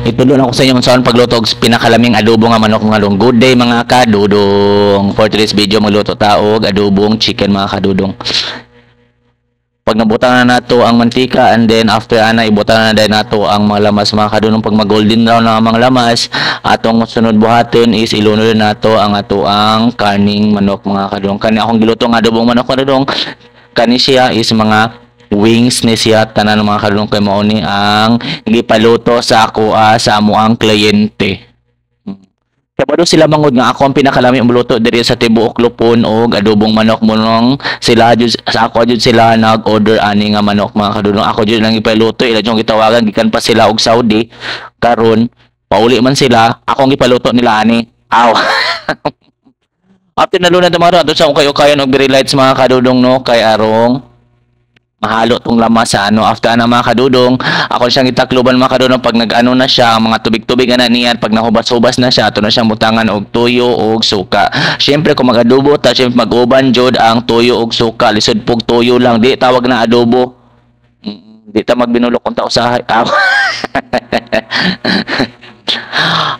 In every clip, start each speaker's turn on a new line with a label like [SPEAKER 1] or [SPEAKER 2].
[SPEAKER 1] Itulon ako sa inyo saan pagluto og pinakalaming adobo nga manok nga dong. Good day mga kadudong. For today's video magluto ta og adobong chicken mga kadudong. Pag nabutan na nato ang mantika and then after ana ibutan na din nato ang mga lamas mga kadudong. Pag mag golden brown na ang mga lamas, atong sunod buhaton is ilunod nato ang ato ang karning manok mga kadudong. Kani akong giluto nga adobong manok kadudong. Kani siya is mga wings ni siya tanan mga kadudong kay mao ni ang gipaluto sa ako sa amo ang kliyente. Kaya bado sila mangod nga ako ang pinakalami ang luto diri sa tibuok Lupon og adobong manok monong sila jud sa ako jud sila nag-order ani nga manok mga kadudong. Ako jud lang ipaluto ila jud gitawagan gikan pa sila og Saudi karon pauli man sila ako ang gipaluto nila ani. Aw. After nalunod tomorrow ato sa kayo kayon og very lights mga kadudong no kay arong mahalo tong lamas sa ano after na mga kadudong ako siyang itakluban mga kadudong pag nag-ano na siya ang mga tubig-tubig na niyan pag nahubas-hubas na siya ato na siyang butangan og tuyo og suka. Syempre kung mag-adobo ta syempre mag-uban jud ang tuyo og suka lisod pug tuyo lang di tawag na adobo. Di ta magbinulok kung ta usahay.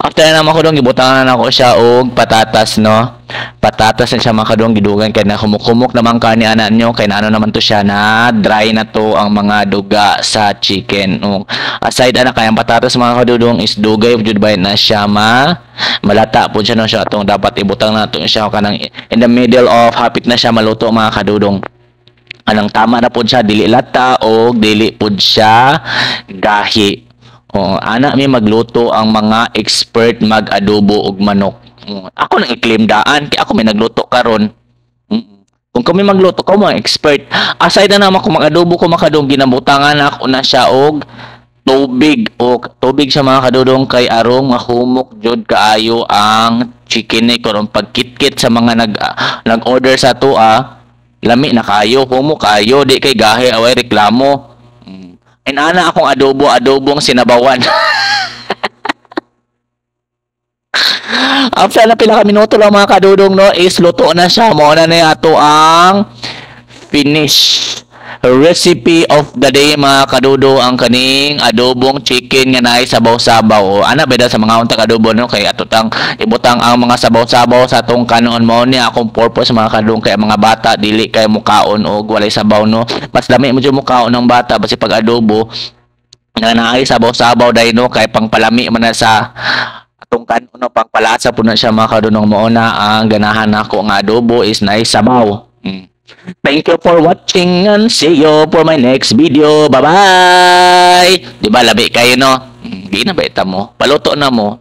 [SPEAKER 1] After na mga kadudong gibutangan ako siya og patatas no. Patatas na siya mga kadudong gidugan kay na kumukumok naman kani ana nyo kay naano naman to siya na dry na to ang mga duga sa chicken. Aside ana kay ang patatas mga kadudong is dugay jud bay na siya malata po siya no siya atong dapat ibutang nato siya kanang in the middle of hapit na siya maluto mga kadudong. Anang tama na po siya dili lata o dili po siya gahi. Ana mi magluto ang mga expert mag-adobo og manok. Ako nang i-claim daan kay ako may nagluto karon. Kung kami magluto ko mga expert. Aside na naman kung mag-adobo ko makadong ginabutangan ako na siya og tubig o tubig sa mga kadudong kay arong mahumok jud kaayo ang chicken ni karon pagkitkit sa mga nag-order sa tuwa lami na kayo humok kayo di kay gahe away reklamo. And ana akong adobong sinabawan. After na pila ka minuto lang mga kadudong no is luto na siya mo na ni ato ang finish recipe of the day mga kadudong ang kaning adobong chicken nga naay sabaw-sabaw. Ana beda sa mga untang adobo no kay atutang ibutang ang mga sabaw-sabaw sa atong kanon mo ni akong purpose mga kadudong kay mga bata dili kay mukaon og walay sabaw no. Mas dami mo jud mukaon ng bata basi pag adobo nga naay sabaw-sabaw dai no kay pangpalami man na sa atong kanon no pangpalasa po na siya mga kadudong mo na ang ganahan nako nga adobo is naay sabaw. Thank you for watching and see you for my next video. Bye-bye! Diba labi kayo no? Di na ba ita mo? Paluto na mo.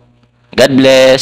[SPEAKER 1] God bless!